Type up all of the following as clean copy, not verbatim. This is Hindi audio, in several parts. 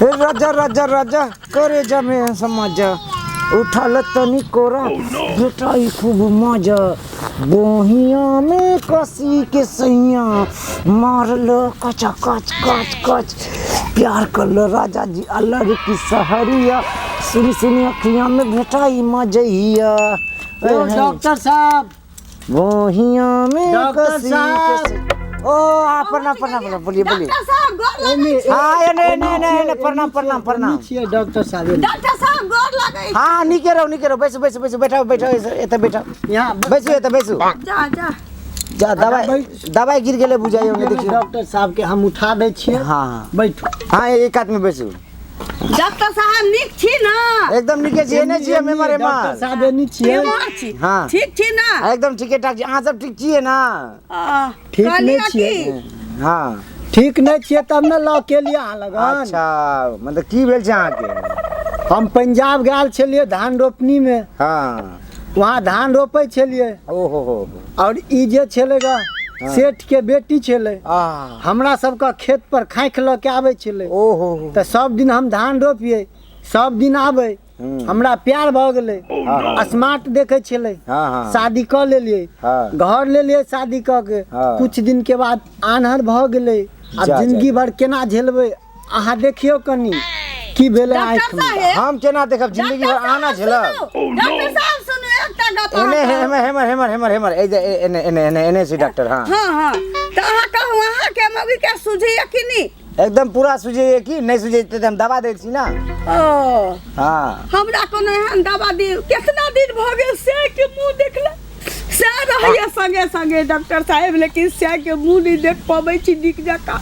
राजा राजा राजा करे जा में समझ उठल तनी कोरा बेटाई खूब मजा बोहिया में कसी के सैया मारल कच कच कच कच प्यार कर लो राजा जी अल्लाह की सहरिया सुनी सुनी अखियां में बेटाई मजैया डॉक्टर साहब बोहिया में डॉक्टर कसी साहब। ओ प्रणाम प्रणाम बोलिए बोलिए डॉक्टर साहब गोर लगे हाँ नहीं प्रणाम प्रणाम प्रणाम छिए डॉक्टर साहब डॉक्टर साहब गोर लगे हाँ नीचे रहो बैसो बैसो बैसो बैठो बैठो एत बैठो यहाँ बैसो एत बैसो जा जा जा दवाई गिर गेले बुझाई होंगे देखियो डॉक्टर साहब के हम उठा दे छिए हाँ बैठो हाँ एक आदमी बैसो डॉक्टर साहब निक छी ना एकदम नीचे छिए ने छिए मेमरे डॉक्टर मार साहब एनी छिए बीमार छी हाँ ठीक छी ना एकदम ठीके ठाक छी अहाँ सब ठीक छिए ना ठीक नहीं कहलिए छिए कि हाँ ठीक नहीं छिए तब न लॉ के लिए अहाँ लगन अच्छा मतलब की भेल छै अहाँ के हम पंजाब गेल छलिए धान रोपनी में हाँ वहाँ धान रोपे छलिए ओहो हो और ई जे छलेगा सेठ के बेटी छले हमरा सबका खेत पर खाँख ल के आवे छले ओहो तो सब दिन हम धान रोपिए सब दिन आवे हमरा प्यार भ गेले स्मार्ट देखे छले हाँ हाँ शादी कर लेलिए हाँ। घर ले लिए शादी क के हाँ। कुछ दिन के बाद आन्हर भ गेले अब जा, जिंदगी जा। भर केना झेलबे अहाँ देखियो कनी की भेले आँख में साहब हम केना देखब जिंदगी भर आना झेलब डॉक्टर साहब सुनो एकटा गप एने अहाँ हेमर ए जे एने से डॉक्टर हाँ हाँ तो अहाँ कहू अहाँ के मौगी के सुझी कि नहीं एकदम पूरा सुझे कि नहीं सुझे तो हम दवा दे छी ना ओ हाँ हमरा कोनो एहन दवा दी कितना दिन भ गेल से के मुंह देखला से रहैया संगे संगे डॉक्टर साहब लेकिन से के मुंह नहीं देख पाबै छी निक जका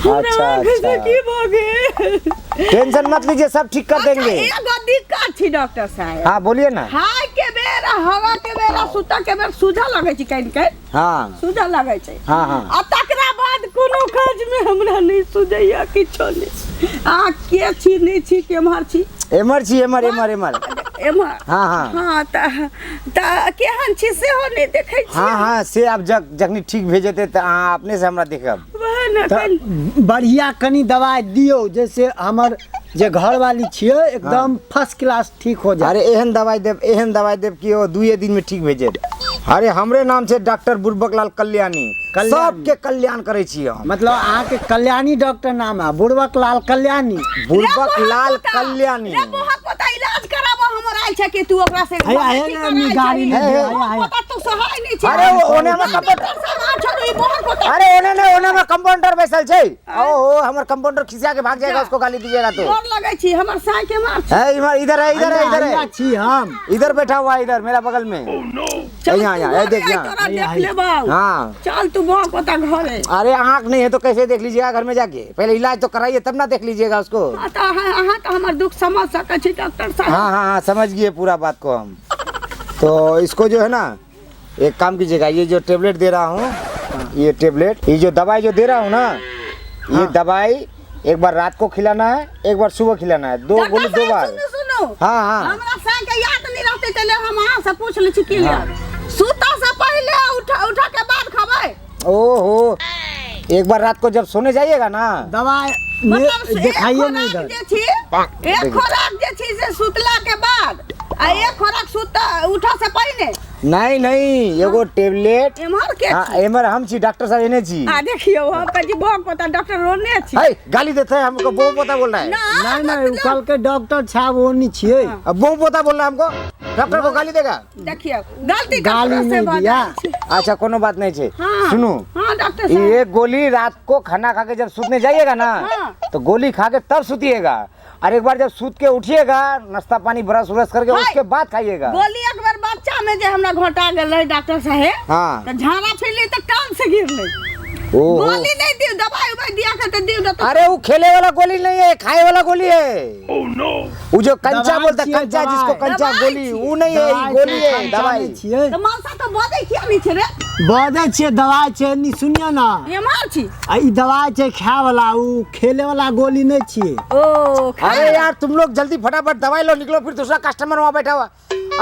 अच्छा, अच्छा। की भ गेल टेंशन मत लीजिए सब ठीक कर देंगे एगो दिक्कत छी डॉक्टर साहब हाँ बोलिए ना हाय के बेरा हवा के बेरा सुता के बेरा सुझा लगे छी कहीं कहीं हाँ सुझा लगे छै हाँ हाँ आ तकरा बाद कोनो काज में हमरा नहीं सुझैया किछो नहीं आ के छी नहीं छी केम्हर छी एमर छी एमर एम्हर हाँ हाँ हाँ त केहन छी सेहो नहीं देखै छी हाँ हाँ से आप जखनी ठीक भेजते तो अहाँ अपने से हमरा देखब वह न तो बढ़िया कनी दवाई दियो जैसे हमर जे घर वाली छिए एकदम फर्स्ट क्लास ठीक हो जाए अरे एहन दवाई देव कि वो 2 दिन में ठीक भेजे अरे हमरे नाम से डॉक्टर बुड़बक लाल कल्याणी सबके कल्याण करे छी हम मतलब अहाँ के कल्याणी डॉक्टर नाम है बुड़बक लाल कल्याणी बुड़बक लाल कल्याणी रे बहुत पता इलाज कराबो हमर आइल छै कि तू ओकरा से है गाड़ी में पता तू सहाय नहीं छै अरे वो ओने में कंपाउंडर अरे ओने में कंपाउंडर बैसल छै ओहो हमर कंपाउंडर खिसिया के भाग जाएगा उसको गाली दीजिएगा तो डर लगे छी हमर साय के मार है इधर है छी हम इधर बैठा हुआ है इधर मेरा बगल में यहाँ देख तोरा देख लेबो हाँ चल तू बहुत पता घर है अरे आँख नहीं है तो कैसे देख लीजिएगा घर में जाके पहले इलाज तो कराइए तब ना देख लीजिएगा उसको अहाँ तो हमार दुख समझ सके छी डॉक्टर साहब हाँ समझ गए पूरा बात को हम तो इसको जो है ना एक काम कीजिएगा ये जो टेबलेट दे रहा हूँ ये टेबलेट ये जो दवाई जो दे रहा हूँ ना ये दवाई एक बार रात को खिलाना है एक बार सुबह खिलाना है 2 गोली 2 बार सुनो हाँ हाँ हमरा साय के याद नहीं रहते चले हम अहाँ से पूछ ले छी की सुता से पहले उठा के बाद खावे ओहो एक बार रात को जब सोने जाइएगा ना दवाई दिखाइए नहीं इधर एक खोराक जे छी से सुतला के बाद आ एक खोराक सुता उठा से पहले नहीं एगो टेबलेट एमहर के हाँ एमर हम छी डॉक्टर साहब एने छी आ देखियो हम कजी बहुत पता डॉक्टर रोने छी है गाली देते हैं हमको बो पोता बोल रहा है नहीं कल के डॉक्टर साहब वो नहीं छिए अब बो पोता बोल रहा है हमको डॉक्टर को गाली देगा देखियो गलती गाली से नहीं दिया अच्छा कोनो बात नहीं है हाँ। सुनो हाँ डॉक्टर साहब एक गोली रात को खाना खा के जब सूतने जाइएगा ना हाँ। तो गोली खा के तब सूतिएगा और एक बार जब सूत के उठिएगा नाश्ता पानी ब्रश उरस करके उसके बाद खाइएगा गोली एक बार बच्चा में जे हमरा घोटा गेल रहे डॉक्टर साहब हाँ तो झाड़ा फिरली तो कान से गिरले ओहो गोली नहीं दी दवाई उवाई दिया के दियो ना तो अरे वो खेले वाला गोली नहीं है खाए वाला गोली है वो जो कंचा दवाई बोलता है छिए, कंचा दवाई। जिसको कंचा दवाई गोली छिए। वो नहीं है ये गोली है दवाई छिए तो मानसा तो बोले किया नहीं छे रे बदे छिए दवाई छिए नहीं सुनिए ना ये मार छी आ ई दवाई छै खाए वाला उ खेले वाला गोली नहीं छिए ओ अरे यार तुम लोग जल्दी फटाफट दवाई लो निकलो फिर दूसरा कस्टमर वहाँ बैठा हुआ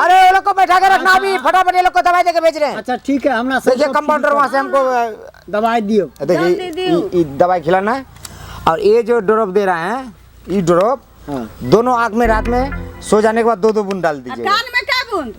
अरे ये लोग को बैठा के रखना अभी फटाफट ये लोग को दवाई देके भेज रहे हैं अच्छा ठीक है हमरा देखिए कंपाउंडर वहाँ से हमको दवाई दियो जल्दी दियो। देखिए दवाई खिलाना है और ये जो ड्रॉप दे रहे हैं ई ड्रॉप हाँ। दोनों आँख में रात में सो जाने के बाद 2-2 बूंद डाल दीजिए। कान में क्या बूंद?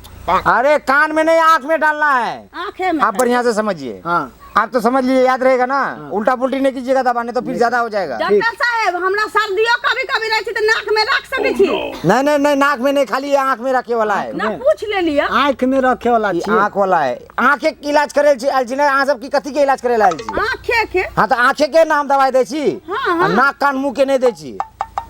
अरे कान में नहीं, आँख में डालना है। आंखें में? आप बढ़िया से समझिए। हाँ आप तो समझ लीजिए, याद रहेगा ना। उल्टा पुल्टी नहीं कीजिएगा दबाने, तो फिर ज्यादा हो जाएगा। डॉक्टर साहब हमरा सर्दियों कभी कभी रहती तो नाक में रख सके छी? नहीं नहीं नहीं, नाक में नहीं, खाली ये आँख में रखे वाला है। ना पूछ ले लिया। आँख में रखे वाला ये छियै। आँख वाला है। आँखे के इलाज करे छी आयल छी ना, अहाँ सब की कथी के इलाज करे आयल छी? आंखें के हाँ तो आँखे के नाम दवाई दे छी, हाँ, हाँ। आ नाक कान मुंह के नहीं दे छी।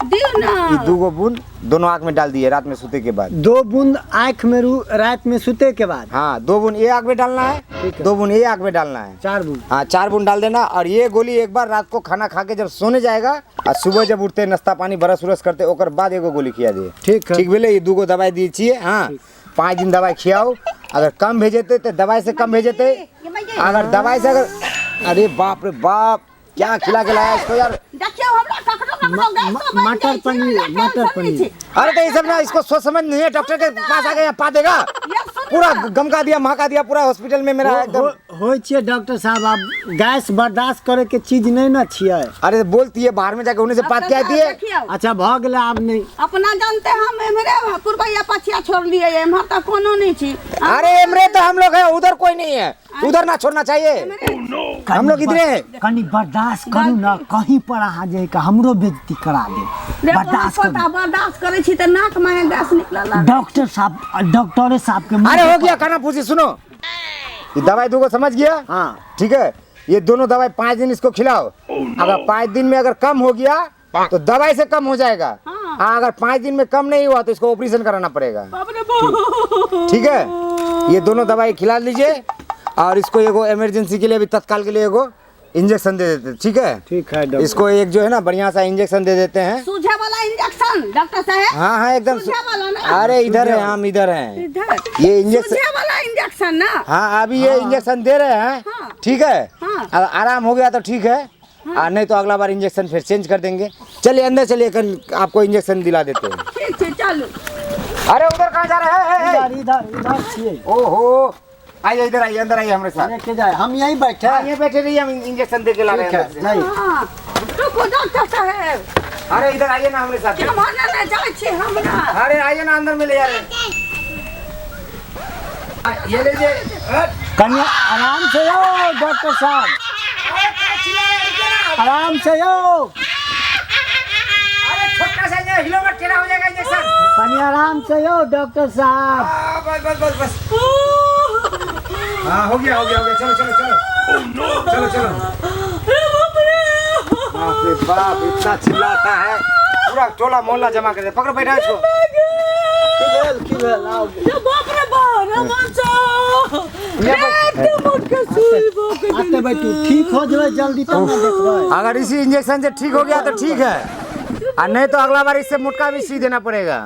दियो ना। ये 2 बूंद दोनों आँख में डाल दिए रात में सोते के बाद। 2 बूंद आँख में रात में सूते के बाद। हाँ 2 बूंद ये आँख में डालना है, ठीक है। 2 बूंद ये आँख में डालना है। 4 बूंद। हाँ 4 बूंद डाल देना। और ये गोली एक बार रात को खाना खा के जब सोने जाएगा और सुबह जब उठते नाश्ता पानी ब्रश उरस करते ओकर बाद एगो गोली खिया दिए। ठीक है। ठीक बोले, ये 2 दवाई दी चाहिए। हाँ 5 दिन दवाई खियाओ। अगर कम भेजेते तो दवाई से कम भेजेते, अगर दवाई से अगर, अरे बाप रे बाप क्या खिला के लाया इसको यार। देखियो हमरा ककरो मटर पनीर, मटर पनीर। अरे तो ये सब ना, इसको सोच समझ नहीं है। डॉक्टर के पास आ गए, पा देगा पूरा गमका दिया महका दिया पूरा हॉस्पिटल में मेरा एकदम। हो छियै डॉक्टर साहब, आप गैस बर्दाश्त करे के चीज नहीं ना छियै। अरे बोलती है बाहर में जाके उन्हीं से बात क्या आती है। अच्छा भ गेलै आब नहीं। अपना जानते हम एमरे पुरबैया पछिया छोड़ लिए एमहर तक कोनो नहीं छी। अरे एमरे तो हम लोग हैं, उधर कोई नहीं है। उधर ना छोड़ना चाहिए, हम लोग इधर हैं। कनी बर्दाश्त करू ना, कहीं पर आ जाए का हमरो बेइज्जती करा दे। बर्दाश्त करू। बर्दाश्त करे छी त नाक में गैस निकलला। डॉक्टर साहब, डॉक्टर साहब के अरे हो गया खाना पूछी, सुनो ये दवाई 2 समझ गया। हाँ ठीक है, ये दोनों दवाई 5 दिन इसको खिलाओ। अगर 5 दिन में अगर कम हो गया तो दवाई से कम हो जाएगा। हाँ अगर 5 दिन में कम नहीं हुआ तो इसको ऑपरेशन कराना पड़ेगा। ठीक है, ये दोनों दवाई खिला लीजिए। और इसको एगो इमरजेंसी के लिए भी तत्काल के लिए एगो इंजेक्शन दे देते हैं। ठीक है, ठीक है। इसको एक जो है ना बढ़िया सा इंजेक्शन दे देते हैं। सूझे वाला इंजेक्शन डॉक्टर साहब? हाँ हाँ एकदम। सूझे वाला ना? अरे इधर है, हम इधर हैं। इधर ये इंजेक्शन, सूझे वाला इंजेक्शन ना? हाँ अभी ये इंजेक्शन दे रहे हैं। हाँ। ठीक है, हाँ। अगर आराम हो गया तो ठीक है। और नहीं तो अगला बार इंजेक्शन फिर चेंज कर देंगे। चलिए अंदर चलिए, कल आपको इंजेक्शन दिला देते हैं। ठीक है चलो। अरे उधर कहाँ जा रहे हैं? इधर इधर इधर छियै। ओहो, आइए इधर आइए, अंदर आइए हमारे साथ। लेके जाए, हम यहीं बैठे हाँ, हैं। ये बैठे रहिए, हम इंजेक्शन दे के ला रहे हैं अंदर से। नहीं हाँ रुको डॉक्टर साहब, अरे इधर आइए ना हमारे साथ। हम ना जाए छी हमरा। अरे आइए ना, अंदर में ले जा रहे हैं। ये लीजिए। कन्या आराम से हो डॉक्टर साहब, आराम से हो। अरे छोटा सा ये हिलो मत, टेढ़ा हो जाएगा इंजेक्शन। कन्या आराम से हो डॉक्टर साहब। बस बस बस बस। हाँ हो गया हो गया हो गया, चलो चलो चलो। चलो चलो। बाप रे बाप, इतना चिल्लाता है, पूरा टोला मोहल्ला जमा कर दे। पकड़ो, बैठा इसको। की भेल आओ। बाप रे बाप रे मचा। आते बैठू, ठीक हो जाए जल्दी तब ना देखबै। अगर इसी इंजेक्शन से ठीक हो गया तो ठीक है, और नहीं तो अगला बार इससे मोटका भी सी देना पड़ेगा।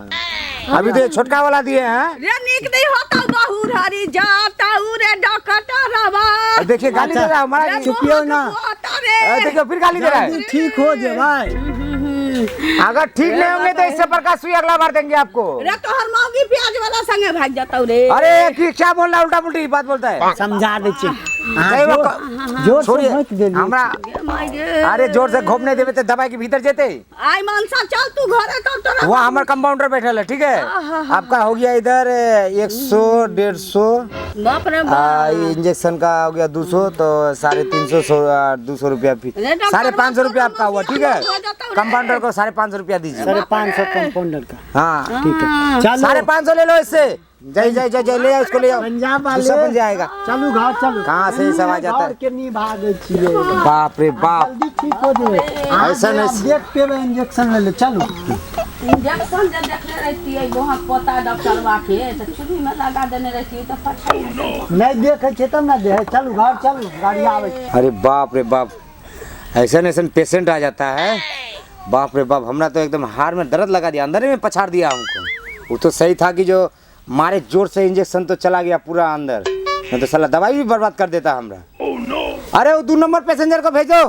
अभी तो ये छोटका वाला दिए हैं। रे निक नहीं होता बहुर हरी जाता रे डॉक्टर रवा। देखिए गाली दे रहा है हमारा। चुपियो ना। देखियो फिर गाली दे रहा है। ठीक हो जाए भाई। अगर ठीक नहीं होंगे तो इससे प्रकाश सुई अगला बार देंगे आपको। रे तो हर मौगी प्याज वाला संगे भाग जाता रे। अरे क्या बोल रहा है, उल्टा पुल्टी बात बोलता है। समझा दे छी। नहीं, वो जोर से छोड़िए मत देलिए। हमरा। अरे जोर से घोपने देवे तो दवाई के भीतर जेते। आई मानसा चल तू घरे तो तोरा। वो हमारे कंपाउंडर बैठल है। ठीक है, आपका हो गया इधर 100 150। बाप रे बाप। इंजेक्शन का हो गया 200, तो 350 200 रुपया फीस। 550 रुपया आपका हुआ। ठीक है, कंपाउंडर को 550 रुपया दीजिए। 550 कंपाउंडर का। हाँ ठीक है चलो। 550 ले लो इससे। जय जय जय जय, ले आओ इसको, ले आओ। पंजाब वाले दूसरा बन जाएगा। चलू घर चलू। कहाँ से सब आ जाता है। घर के नहीं भागे छिए। बाप रे बाप, जल्दी ठीक हो जाए। ऐसा नहीं। देख पे इंजेक्शन ले ले चलू। इंजेक्शन जब देखले रहती है वहाँ पोता डॉक्टर वाके तो चुरी में लगा देने रहती है तो फटाई नहीं देखे छे तब ना दे। चलू घर चलू, गाड़ी आवे। अरे बाप रे बाप, ऐसा ऐसा पेशेंट आ जाता है। बाप रे बाप, हमरा तो एकदम हार में दर्द लगा दिया, अंदर में पछाड़ दिया हमको। वो तो सही था कि जो मारे जोर से इंजेक्शन तो चला गया पूरा अंदर, नहीं तो साला दवाई भी बर्बाद कर देता हमरा। अरे वो 2 नंबर पैसेंजर को भेजो।